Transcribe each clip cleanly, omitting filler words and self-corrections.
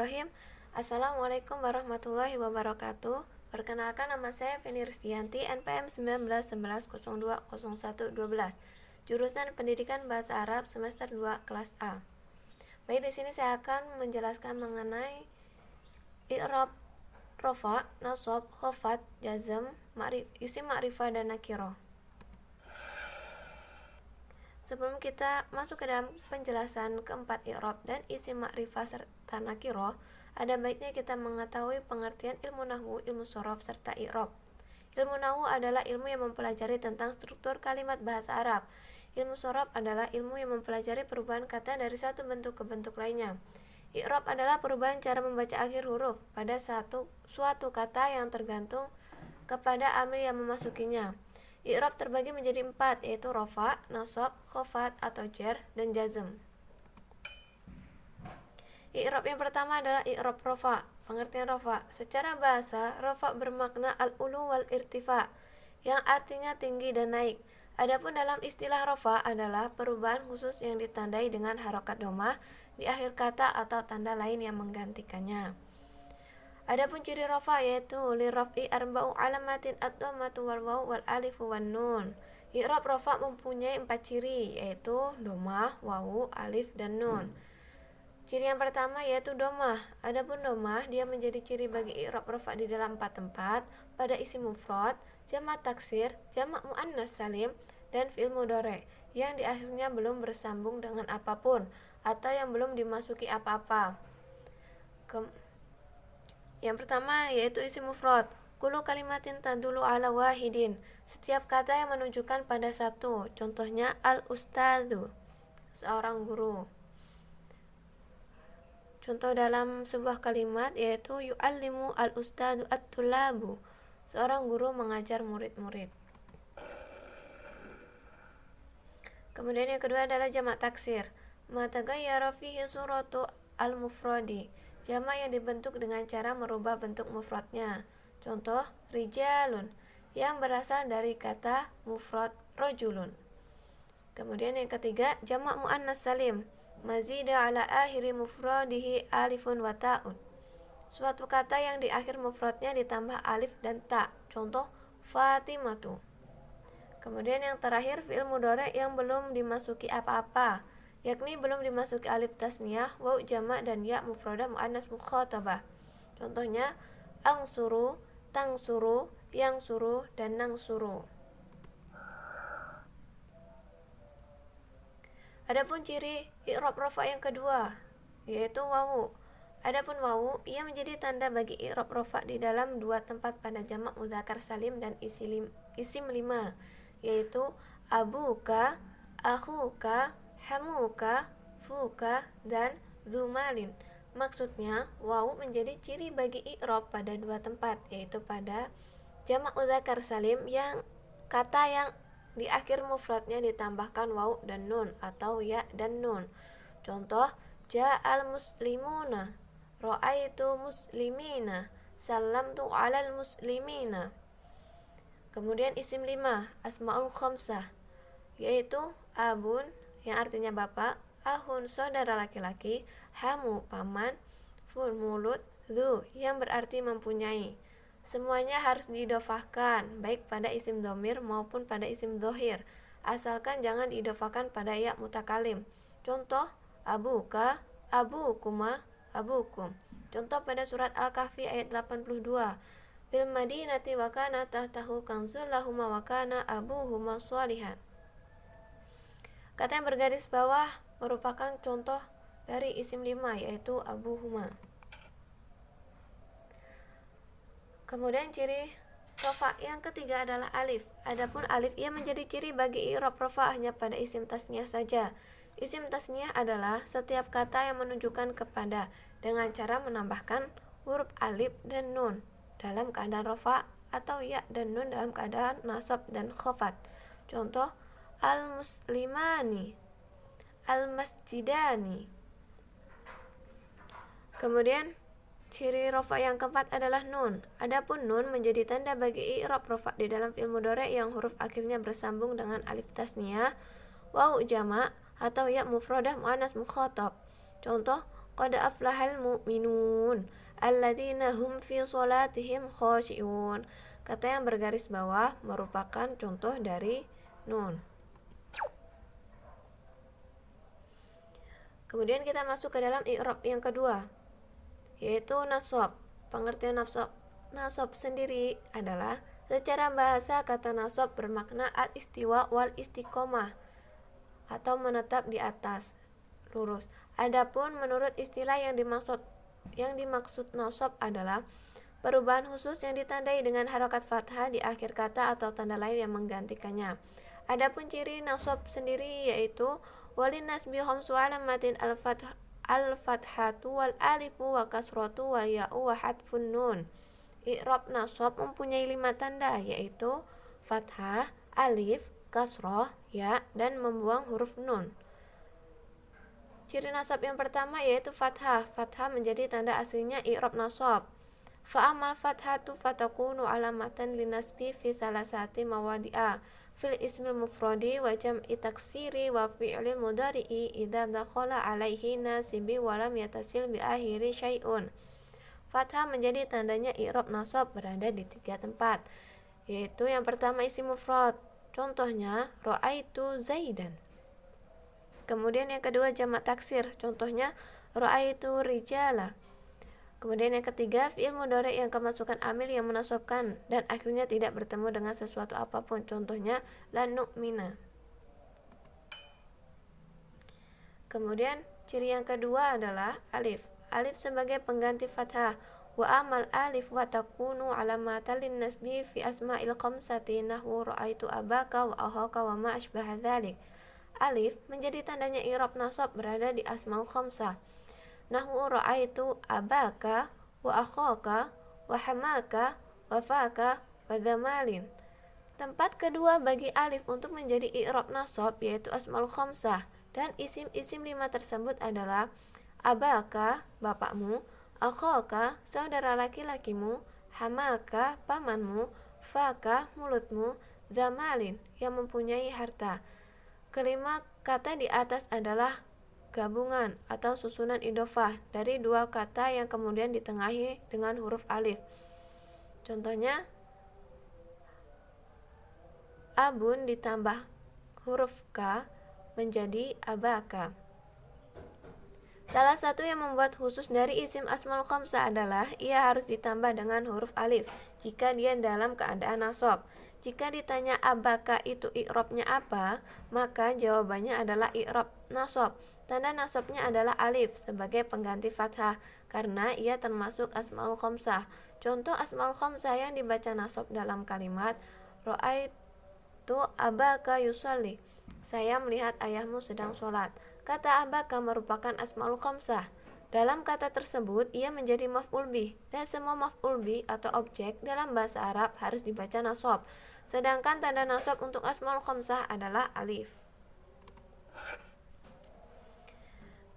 Bismillahirrahmanirrahim. Assalamualaikum warahmatullahi wabarakatuh. Perkenalkan, nama saya Feni Rizdianti, NPM 1911020112, jurusan Pendidikan Bahasa Arab semester 2 kelas A. Baik, di sini saya akan menjelaskan mengenai i'rab rafa, nasab, khafat, jazm, isim ma'rifah dan nakirah. Sebelum kita masuk ke dalam penjelasan keempat i'rab dan isim ma'rifah serta nakirah, ada baiknya kita mengetahui pengertian ilmu nahwu, ilmu shorof, serta i'rab. Ilmu nahwu adalah ilmu yang mempelajari tentang struktur kalimat bahasa Arab. Ilmu shorof adalah ilmu yang mempelajari perubahan kata dari satu bentuk ke bentuk lainnya. I'rab adalah perubahan cara membaca akhir huruf pada suatu kata yang tergantung kepada amil yang memasukinya. I'rab terbagi menjadi 4, yaitu rafa, nasab, khafat atau jar, dan jazm. I'rab yang pertama adalah i'rab rafa. Pengertian rafa: secara bahasa, rafa bermakna al-ulu wal irtifa, yang artinya tinggi dan naik. Adapun dalam istilah rafa adalah perubahan khusus yang ditandai dengan harokat domah di akhir kata atau tanda lain yang menggantikannya. Adapun ciri rafa yaitu li raf'i arba'u alamatin ad-dhammatu wal waw wal alifu wan nun. I'rab rafa mempunyai 4 ciri, yaitu dhammah, wawu, alif, dan nun. Ciri yang pertama yaitu dhammah. Adapun dhammah dia menjadi ciri bagi i'rab rafa di dalam 4 tempat, pada isim mufrad, jamak taksir, jamak muannas salim, dan fi'il mudhari yang di akhirnya belum bersambung dengan apapun atau yang belum dimasuki apa-apa. Yang pertama yaitu isim mufrad. Kullu kalimatin tadullu ala wahidin. Setiap kata yang menunjukkan pada satu. Contohnya al-ustadzu, seorang guru. Contoh dalam sebuah kalimat yaitu yu'allimu al-ustadzu at-tullabu, seorang guru mengajar murid-murid. Kemudian yang kedua adalah jamak taksir. Ma taghayyara fihi suratu al-mufradi, jamak yang dibentuk dengan cara merubah bentuk mufradnya. Contoh, rijalun, yang berasal dari kata mufrad rojulun. Kemudian yang ketiga, jamak muannas salim. Mazida ala akhiri mufradihi alifun wa ta'un, suatu kata yang di akhir mufradnya ditambah alif dan ta. Contoh, Fatimatu. Kemudian yang terakhir, fi'il mudhari yang belum dimasuki apa-apa, yakni belum dimasuki alif tasniyah, waw jamak, dan ya mufradah muannas mukhatabah. Contohnya angsuru, tangsuru, yangsuru, dan nangsuru. Adapun ciri i'rab rafa yang kedua yaitu wawu. Adapun wawu ia menjadi tanda bagi i'rab rafa di dalam 2 tempat pada jamak mudzakkar salim dan isim 5, yaitu abuka, akhuka, hamuka, fuka, dan zumalin. Maksudnya, wawu menjadi ciri bagi i'rab pada 2 tempat, yaitu pada jamak mudzakkar salim yang kata yang di akhir mufradnya ditambahkan wawu dan nun atau ya dan nun. Contoh, ja'al muslimuna, ra'aitu muslimina, sallamtu 'alal muslimina. Kemudian isim 5, asmaul khamsah, yaitu abun yang artinya bapak, ahun saudara laki-laki, hamu paman, ful mulut, dzu yang berarti mempunyai. Semuanya harus diidhofahkan baik pada isim dhamir maupun pada isim dhohir, asalkan jangan diidhofahkan pada ya mutakalim. Contoh, abuka, abukuma, abukum. Contoh pada surat Al-Kahfi ayat 82. Fil madinati wa kana tahtahu kanzul lahuma wa kana abuhuma sholihan. Kata yang bergaris bawah merupakan contoh dari isim 5, yaitu abuhuma. Kemudian ciri rafa yang ketiga adalah alif. Adapun alif ia menjadi ciri bagi i'rab rafa hanya pada isim tasniyah saja. Isim tasniyah adalah setiap kata yang menunjukkan kepada dengan cara menambahkan huruf alif dan nun dalam keadaan rafa atau ya dan nun dalam keadaan nasab dan khafat. Contoh, al-muslimani, al-masjidani. Kemudian ciri rafa yang keempat adalah nun. Adapun nun menjadi tanda bagi i'rab rafa di dalam fi'il mudhari yang huruf akhirnya bersambung dengan alif tasniyah, wawu jamak, atau ya mufradah muannas mukhatab. Contoh, qad aflahal mu'minun alladzina hum fi sholatihim khashi'un. Kata yang bergaris bawah merupakan contoh dari nun. Kemudian kita masuk ke dalam i'rab yang kedua, yaitu nasab. Pengertian nasab sendiri adalah secara bahasa kata nasab bermakna al-istiwa wal istiqomah atau menetap di atas, lurus. Adapun menurut istilah yang dimaksud nasab adalah perubahan khusus yang ditandai dengan harokat fathah di akhir kata atau tanda lain yang menggantikannya. Adapun ciri nasab sendiri yaitu walin nasbi khamsu alamatin al-fathatu wal alifu wa kasratu wal ya'u wa hadfun nun. I'rab nasab mempunyai 5 tanda, yaitu fathah, alif, kasroh, ya, dan membuang huruf nun. Ciri nasab yang pertama yaitu fathah. Fathah menjadi tanda aslinya i'rab nasab. Fa'amal fathatu fatakunu alamatan linasbi fi salasati mawadi'a fil ismil mufradi wa jam'i taksiri wa fi'lil mudari'i idza dakhala alaihi nasibi wa lam yatasil bi akhiri syai'un. Fathah menjadi tandanya i'rab nasab berada di 3 tempat, yaitu yang pertama isim mufrad, contohnya ra'aitu zaidan. Kemudian yang kedua jamak taksir, contohnya ra'aitu rijala. Kemudian yang ketiga fi'il mudhari yang kemasukan amil yang menasabkan dan akhirnya tidak bertemu dengan sesuatu apapun, contohnya lan nu'mina. Kemudian ciri yang kedua adalah alif. Alif sebagai pengganti fathah. Wa amal alif wa takunu alamatan linnasbi fi asma'il khamsati nahwu ra'aitu abaka wa ahaka wa ma asbaha dzalik. Alif menjadi tandanya i'rab nasab berada di asmaul khamsah. Nahwu ra'aitu abaka wa akhaka wa hamaka wa faka wa dzamalin. Tempat kedua bagi alif untuk menjadi i'rab nasab yaitu asmaul khamsah, dan isim-isim 5 tersebut adalah abaka, bapakmu, akhaka, saudara laki-lakimu, hamaka, pamanmu, faka, mulutmu, dzamalin, yang mempunyai harta. Kelima kata di atas adalah gabungan atau susunan idhofah dari 2 kata yang kemudian ditengahi dengan huruf alif. Contohnya abun ditambah huruf k menjadi abaka. Salah satu yang membuat khusus dari isim asmaul khamsah adalah ia harus ditambah dengan huruf alif jika dia dalam keadaan nasab. Jika ditanya abaka itu i'rabnya apa, maka jawabannya adalah i'rab nasab. Tanda nasabnya adalah alif sebagai pengganti fathah karena ia termasuk asmaul khamsah. Contoh asmaul khamsah yang dibaca nasab dalam kalimat ra'aitu abaka yusalli. Saya melihat ayahmu sedang sholat. Kata abaka merupakan asmaul khamsah. Dalam kata tersebut ia menjadi maf'ul bih, dan semua maf'ul bih atau objek dalam bahasa Arab harus dibaca nasab. Sedangkan tanda nasab untuk asmaul khamsah adalah alif.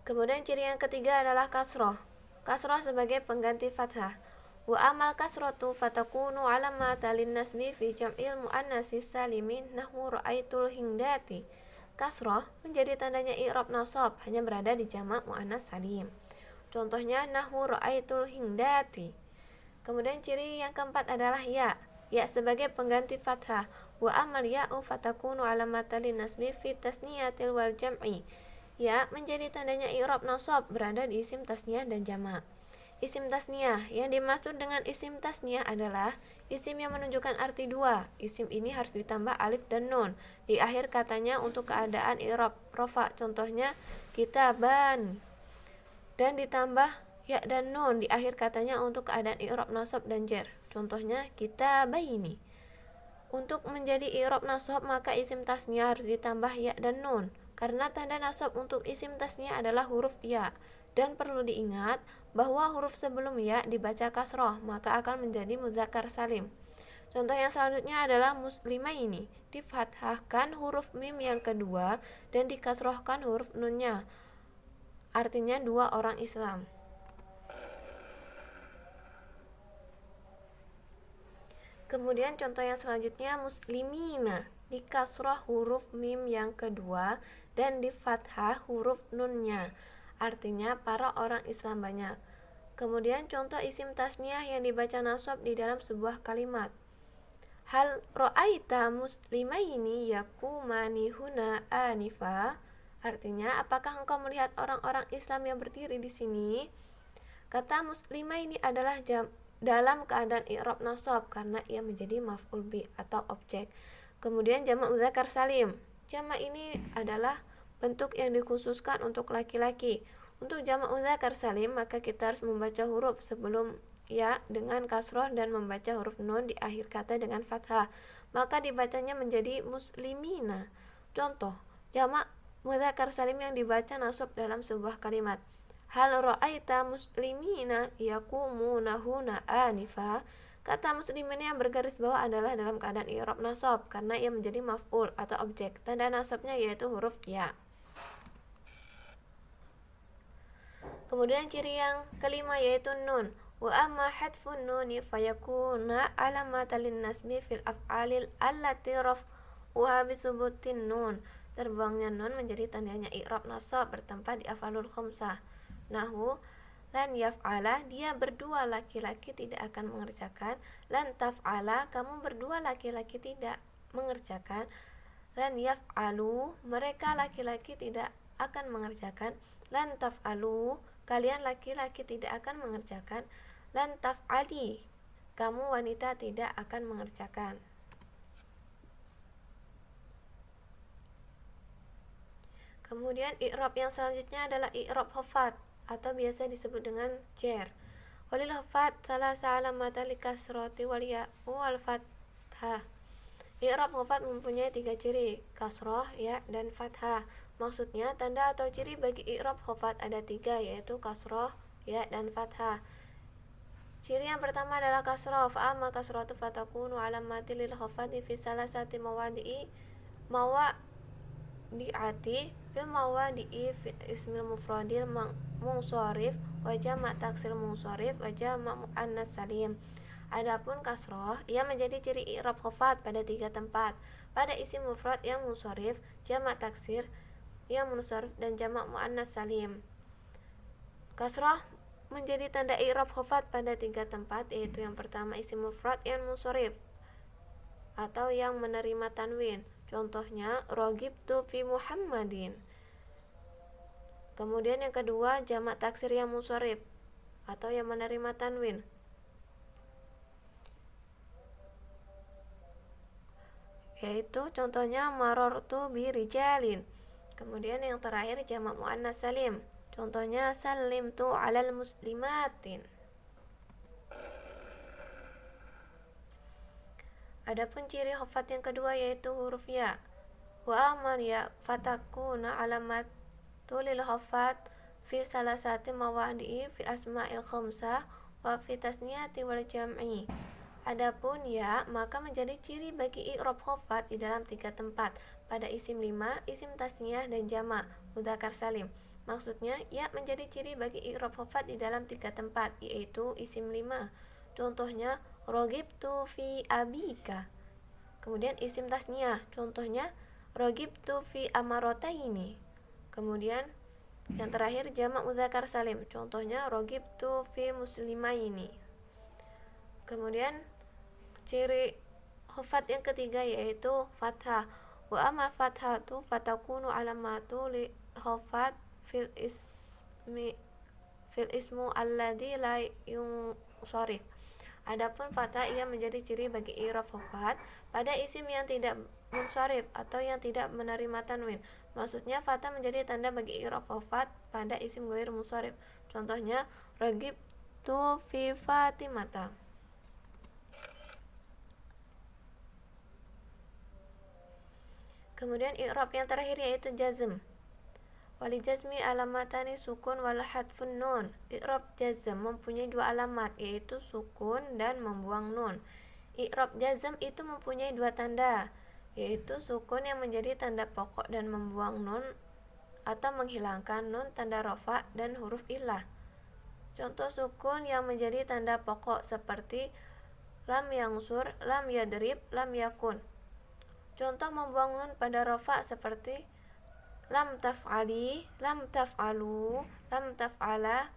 Kemudian ciri yang ketiga adalah kasroh. Kasroh sebagai pengganti fathah. Wa amal kasrotu fatakunu alamatan linnasbi fi jam'il muannatsi salimin nahwu ra'aitul hindati. Kasroh menjadi tandanya i'rab nasab hanya berada di jamak muannats salim. Contohnya nahwu ra'aitul hindati. Kemudian ciri yang keempat adalah ya. Ya sebagai pengganti fathah. Wa amal ya'u fatakunu alamatan linnasbi fi tasniyatil wal jam'i. Ya menjadi tandanya i'rab nasab berada di isim tasniyah dan jamak. Isim tasniyah, yang dimaksud dengan isim tasniyah adalah isim yang menunjukkan arti 2. Isim ini harus ditambah alif dan nun di akhir katanya untuk keadaan i'rab rafa, contohnya kitaban, dan ditambah ya dan nun di akhir katanya untuk keadaan i'rab nasab dan jar, contohnya kitabaini. Untuk menjadi i'rab nasab maka isim tasniyah harus ditambah ya dan nun karena tanda nasab untuk isim tasniyah adalah huruf ya, dan perlu diingat bahwa huruf sebelum ya dibaca kasroh maka akan menjadi muzakkar salim. Contoh yang selanjutnya adalah muslimaini, difathahkan huruf mim yang kedua dan dikasrohkan huruf nunnya, artinya 2 orang Islam. Kemudian contoh yang selanjutnya muslimina, dikasroh huruf mim yang kedua dan difathah huruf nunnya, artinya para orang Islam banyak. Kemudian contoh isim tasniyah yang dibaca nasab di dalam sebuah kalimat. Hal ra'aita muslimaini yakumani huna anifa, artinya apakah engkau melihat orang-orang Islam yang berdiri di sini? Kata muslimaini adalah dalam keadaan i'rab nasab karena ia menjadi maf'ul bi atau objek. Kemudian jamak muzakkar salim. Jamak ini adalah bentuk yang dikhususkan untuk laki-laki. Untuk jamak muzakkar salim maka kita harus membaca huruf sebelum ya dengan kasroh dan membaca huruf nun di akhir kata dengan fathah. Maka dibacanya menjadi muslimina. Contoh, jamak muzakkar salim yang dibaca nasab dalam sebuah kalimat. Hal ra'aita muslimina yakumuna huna anifa. Kata muslimin yang bergaris bawah adalah dalam keadaan i'rab nasab karena ia menjadi maf'ul atau objek. Tanda nasabnya yaitu huruf ya. Kemudian ciri yang kelima yaitu nun. Wa amma hadfun nuni fayakuna alamatan linnasbi fil af'alil allati raf'uha bisubutin nun. Terbuangnya nun menjadi tandanya i'rab nasab bertempat di af'alul khamsah. Nahu lan yaf'ala, dia berdua laki-laki tidak akan mengerjakan. Lan taf'ala, kamu berdua laki-laki tidak mengerjakan. Lan yaf'alu, mereka laki-laki tidak akan mengerjakan. Lan taf'alu, kalian laki-laki tidak akan mengerjakan. Lan taf'ali, kamu wanita tidak akan mengerjakan. Kemudian i'rab yang selanjutnya adalah i'rab khafat atau biasa disebut dengan jar. Walil khafat salah alamatan likasrati wal ya'u wal fathah. I'rab khafat mempunyai 3 ciri, kasroh, ya, dan fathah. Maksudnya tanda atau ciri bagi i'rab khafat ada 3, yaitu kasroh, ya, dan fathah. Ciri yang pertama adalah kasroh. Fa'amma kasrotu fatakunu alamati lil khafati fi salasati mawadi'i di'ati fil mawadi'i fi ismil mufradil munsharif wa jamak taksir munsharif wa jamak muannas salim. Adapun kasroh, ia menjadi ciri i'rab khafat pada 3 tempat, pada isim mufrad yang munsharif, jamak taksir yang munsharif, dan jamak muannas salim. Kasroh menjadi tanda i'rab khafat pada 3 tempat, yaitu yang pertama isim mufrad yang munsharif atau yang menerima tanwin. Contohnya ragibtu fi Muhammadin. Kemudian yang kedua jamak taksir yang munsharif atau yang menerima tanwin. Yaitu contohnya marartu bi rijalin. Kemudian yang terakhir jamak muannas salim. Contohnya salimtu 'alal muslimatin. Adapun ciri khafat yang kedua yaitu huruf ya. Wa amal ya fatakuna alamatulil khafat fi salasati mawadi'i fi asma'il khamsah wa fi tasniyati wal jam'i. Adapun ya maka menjadi ciri bagi i'rab khafat di dalam 3 tempat, pada isim 5, isim tasniyah, dan jamak mudzakkar salim. Maksudnya ya menjadi ciri bagi i'rab khafat di dalam 3 tempat, yaitu isim 5. Contohnya ragibtu fi abika. Kemudian isim tasniyah, contohnya ragibtu fi amarataini. Kemudian yang terakhir jamak mudzakkar salim, contohnya ragibtu fi muslimaini. Kemudian ciri khafat yang ketiga yaitu fathah. Wa amal fathatu fatakunu alamatu li khafat fil ismu alladzi la yunsharif. Adapun fathah ia menjadi ciri bagi i'rab khafat pada isim yang tidak munsharif atau yang tidak menerima tanwin. Maksudnya fathah menjadi tanda bagi i'rab khafat pada isim ghair munsharif. Contohnya ragibtu fi Fatimata. Kemudian i'rab yang terakhir yaitu jazm. Wali jazmi alamatani sukun wal hadfun nun. I'rab jazm mempunyai 2 alamat, yaitu sukun dan membuang nun. I'rab jazm itu mempunyai 2 tanda, yaitu sukun yang menjadi tanda pokok dan membuang nun atau menghilangkan nun tanda rafa dan huruf illah. Contoh sukun yang menjadi tanda pokok seperti lam yangsur, lam yadrib, lam yakun. Contoh membuang nun pada rafa seperti lam taf'ali, lam taf'alu, lam taf'ala,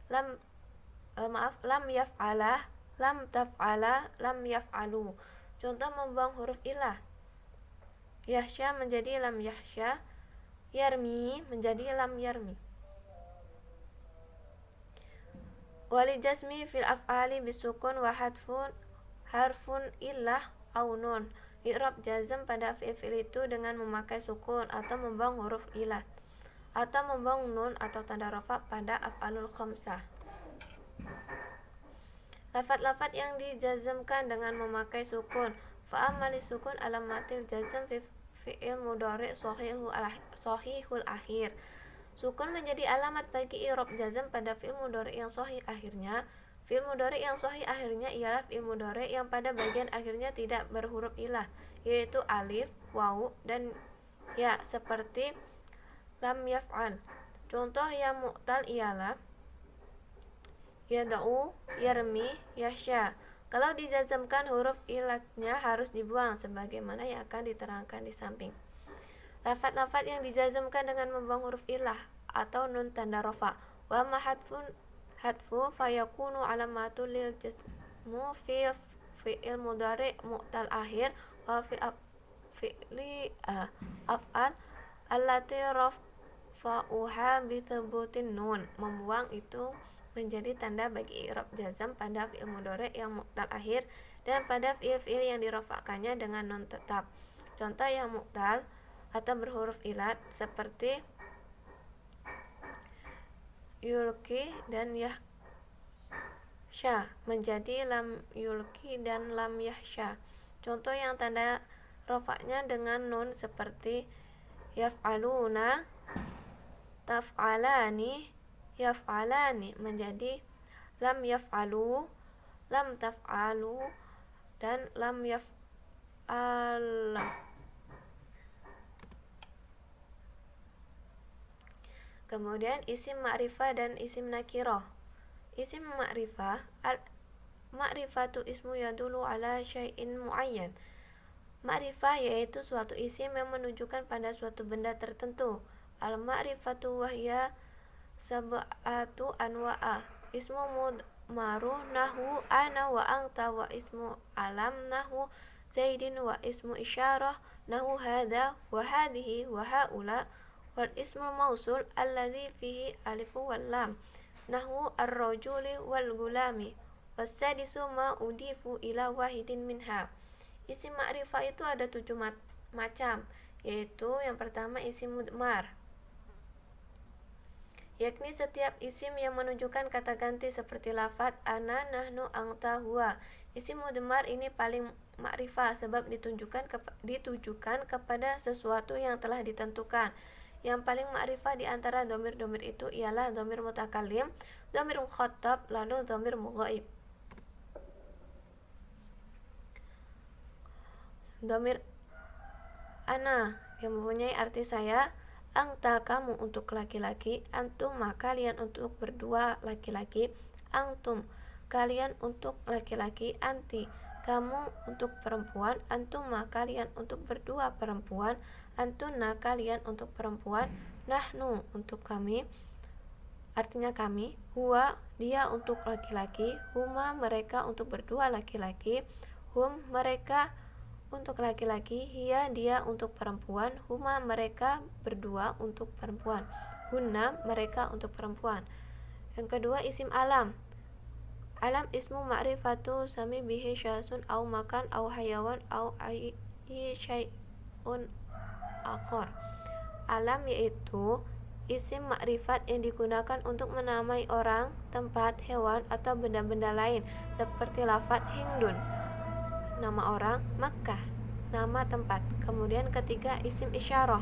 lam yaf'ala, lam taf'ala, lam yaf'alu. Contoh membuang huruf ilah. Yahsya menjadi lam yahsya, yarmi menjadi lam yarmi. Wali jazmi fil af'ali bisukun wa hadfun harfun illah au nun. I'rab jazm pada fi'il itu dengan memakai sukun atau membuang huruf ilah atau membuang nun atau tanda rafa pada af'alul khamsah. Lafat-lafat yang dijazmkan dengan memakai sukun. Fa'amali sukun alamatil jazm fi fi'il mudhari' shahihul akhir. Sukun menjadi alamat bagi i'rab jazm pada fi'il mudhari' yang shahih akhirnya. Fi'il mudhari' yang shahih akhirnya ialah fi'il mudhari' yang pada bagian akhirnya tidak berhuruf ilah, yaitu alif, wawu, dan ya, seperti lam yaf'al. Contoh yang mu'tal ialah yad'u, yarmi, yahsya. Kalau dijazmkan huruf ilatnya harus dibuang sebagaimana yang akan diterangkan di samping. Lafat-lafat yang dijazmkan dengan membuang huruf ilah atau nun tanda rafa. Wa ma hadfu fayakunu alamatul lil jazmu fi fi'il mudhari' mu'tal akhir wa fi fi'li af'al allati rafa'uha bi thubutin nun. Membuang itu menjadi tanda bagi i'rab jazm pada fi'il mudhari' yang mu'tal akhir dan pada fi'il yang dirafa'kannya dengan nun tetap. Contoh yang mu'tal atau berhuruf ilat seperti yulki dan yahsya menjadi lam yulki dan lam yahsya. Contoh yang tanda rafa'nya dengan nun seperti yaf'aluna, taf'alani, yaf'alani menjadi lam yaf'alu, lam taf'alu, dan lam yaf'al. Kemudian isim ma'rifah dan isim nakirah. Isim ma'rifah, ma'rifatu ismu yadulu ala syai'in mu'ayyan. Ma'rifah yaitu suatu isim yang menunjukkan pada suatu benda tertentu. Al-ma'rifatu wahya sab'atu anwa'a. Ismu mudmaru nahu ana wa anta, wa ismu alam nahu zaidin, wa ismu isyarah nahu hadha wa hadhihi wa haula, wal ismul mausul alladhi fihi alifu wal lam nahu ar-rajuli wal gulami, wasadisu ma udifu ila wahidin minha. Isim ma'rifah itu ada 7 macam, yaitu yang pertama isim mudmar, yakni setiap isim yang menunjukkan kata ganti seperti lafaz ana, nahnu, anta, huwa. Isim mudmar ini paling ma'rifah sebab ditujukan kepada sesuatu yang telah ditentukan. Yang paling ma'rifah di antara dhamir-dhamir itu ialah dhamir mutakallim, dhamir mukhatab, lalu dhamir mughaib. Dhamir ana yang mempunyai arti saya, anta kamu untuk laki-laki, antum kalian untuk berdua laki-laki, antum kalian untuk laki-laki, anti kamu untuk perempuan, antum kalian untuk berdua perempuan, antuna kalian untuk perempuan, nahnu untuk kami, artinya kami, huwa dia untuk laki-laki, huma mereka untuk berdua laki-laki, hum mereka untuk laki-laki, hiya dia untuk perempuan, huma mereka berdua untuk perempuan, hunna mereka untuk perempuan. Yang kedua isim alam. Alam ismu ma'rifatu sami bihi syasun au makan au hayawan au ayyi syai'un akhar. Alam yaitu isim makrifat yang digunakan untuk menamai orang, tempat, hewan, atau benda-benda lain, seperti lafaz hindun, nama orang, Makkah, nama tempat. Kemudian ketiga isim isyarah,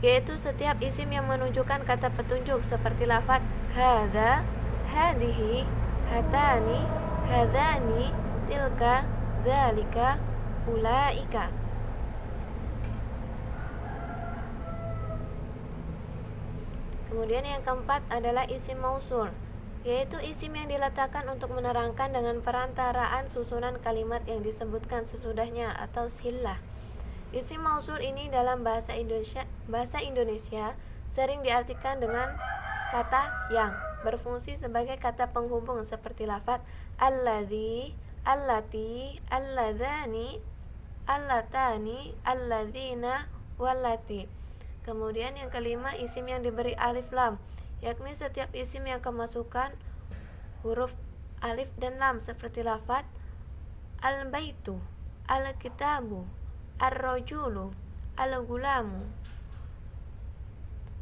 yaitu setiap isim yang menunjukkan kata petunjuk seperti lafaz hadza, hadhihi, hatani, hadzani, tilka, dzalika, ulaika. Kemudian yang keempat adalah isim mausul, yaitu isim yang diletakkan untuk menerangkan dengan perantaraan susunan kalimat yang disebutkan sesudahnya atau sillah. Isim mausul ini dalam bahasa Indonesia sering diartikan dengan kata yang, berfungsi sebagai kata penghubung seperti lafaz alladzi, allati, alladzani, allatani, alladzina, wallati. Kemudian yang kelima, isim yang diberi alif lam, yakni setiap isim yang kemasukan huruf alif dan lam seperti lafaz al-baitu, al-kitabu, ar-rajulu, al-gulamu.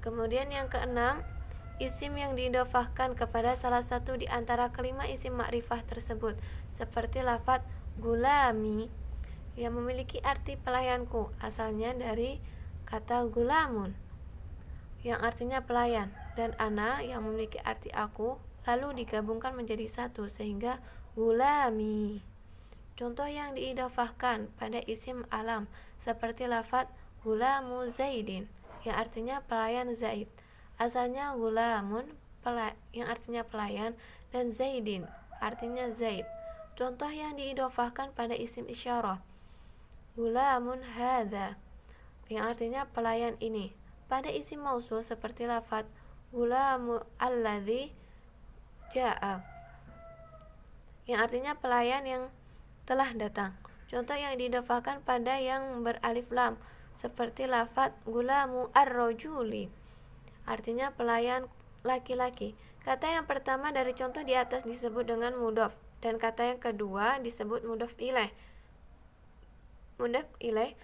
Kemudian yang keenam, isim yang diidhofahkan kepada salah satu di antara kelima isim makrifah tersebut, seperti lafaz gulami yang memiliki arti pelayanku, asalnya dari kata gulamun yang artinya pelayan, dan ana yang memiliki arti aku, lalu digabungkan menjadi satu sehingga gulami. Contoh yang diidhofahkan pada isim alam seperti lafaz gulamu zaidin yang artinya pelayan Zaid, asalnya gulamun yang artinya pelayan, dan zaidin artinya Zaid. Contoh yang diidhofahkan pada isim isyarah, gulamun hadza yang artinya pelayan ini, pada isim mausul seperti lafaz gulamu alladzi jaa yang artinya pelayan yang telah datang. Contoh yang diidhofahkan pada yang beralif lam seperti lafaz gulamu ar-rajuli artinya pelayan laki-laki. Kata yang pertama dari contoh di atas disebut dengan mudhof, dan kata yang kedua disebut mudhof ilaih. Mudhof ilaih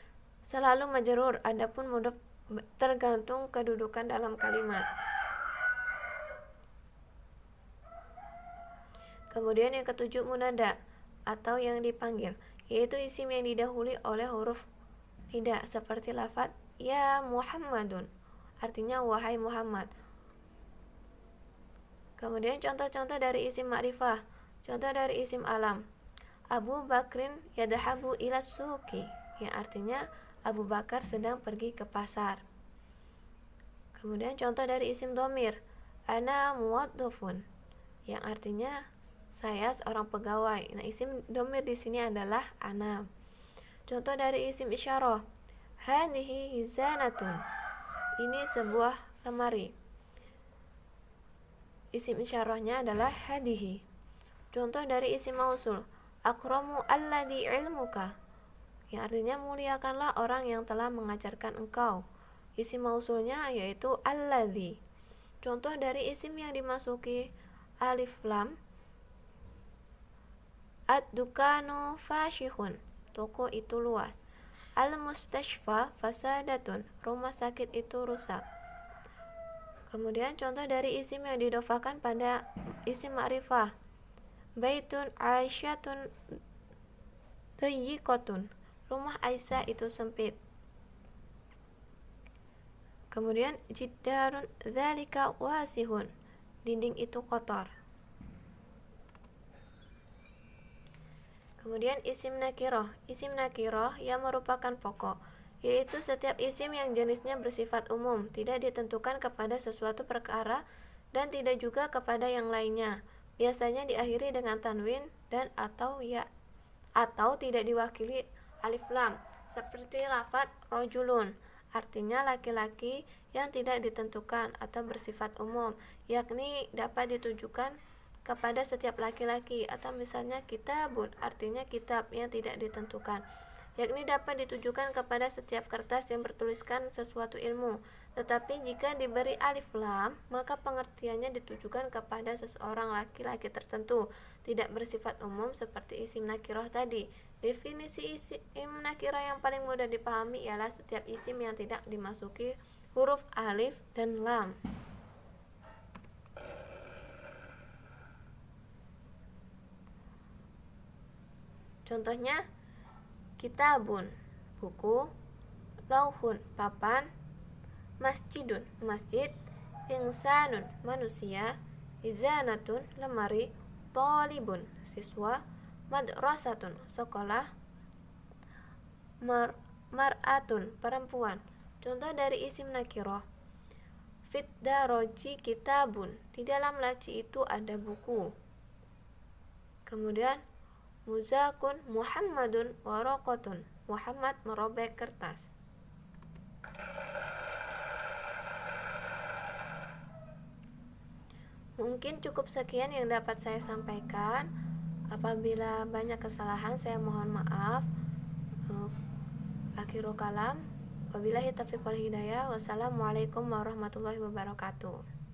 selalu majrur, adapun mudhof tergantung kedudukan dalam kalimat. Kemudian yang ketujuh, munada atau yang dipanggil, yaitu isim yang didahului oleh huruf nida seperti lafaz ya Muhammadun artinya wahai Muhammad. Kemudian contoh-contoh dari isim makrifah. Contoh dari isim alam, Abu Bakrin yadhabu ila suqi yang artinya Abu Bakar sedang pergi ke pasar. Kemudian contoh dari isim dhamir, ana muwaddafun yang artinya saya seorang pegawai. Nah, isim dhamir di sini adalah ana. Contoh dari isim isyarah, hadhihi hizanatun, ini sebuah lemari. Isim isyarahnya adalah hadhihi. Contoh dari isim mausul, akramu alladhi ilmuka yang artinya muliakanlah orang yang telah mengajarkan engkau. Isim mausulnya yaitu alladhi. Contoh dari isim yang dimasuki alif lam, ad-dukanu fashihun, toko itu luas. Al-mustashfa fasadatun, rumah sakit itu rusak. Kemudian contoh dari isim yang didhofahkan pada isim ma'rifah, baitun aisyatun dayyiqatun, rumah Aisyah itu sempit. Kemudian jiddarun dzalika wasihun, dinding itu kotor. Kemudian isim nakirah. Isim nakirah yang merupakan pokok, yaitu setiap isim yang jenisnya bersifat umum, tidak ditentukan kepada sesuatu perkara dan tidak juga kepada yang lainnya. Biasanya diakhiri dengan tanwin dan atau ya, atau tidak diwakili alif lam, seperti lafaz rajulun, artinya laki-laki yang tidak ditentukan atau bersifat umum, yakni dapat ditujukan kepada setiap laki-laki, atau misalnya kitabun, artinya kitab yang tidak ditentukan, yakni dapat ditujukan kepada setiap kertas yang bertuliskan sesuatu ilmu. Tetapi jika diberi alif lam, maka pengertiannya ditujukan kepada seseorang laki-laki tertentu, tidak bersifat umum seperti isim nakirah tadi. Definisi isim nakirah yang paling mudah dipahami ialah setiap isim yang tidak dimasuki huruf alif dan lam. Contohnya, kitabun, buku, lauhun, papan, masjidun, masjid, insanun, manusia, izanatun, lemari, thalibun, siswa, madrasatun, sekolah, mar'atun, perempuan. Contoh dari isim nakirah, fit daroji kitabun, di dalam laci itu ada buku. Kemudian muzakun Muhammadun waraqatun, Muhammad merobek kertas. Mungkin cukup sekian yang dapat saya sampaikan. Apabila banyak kesalahan, saya mohon maaf. Akhirul kalam. Wabillahi taufiq wal hidayah. Wassalamualaikum warahmatullahi wabarakatuh.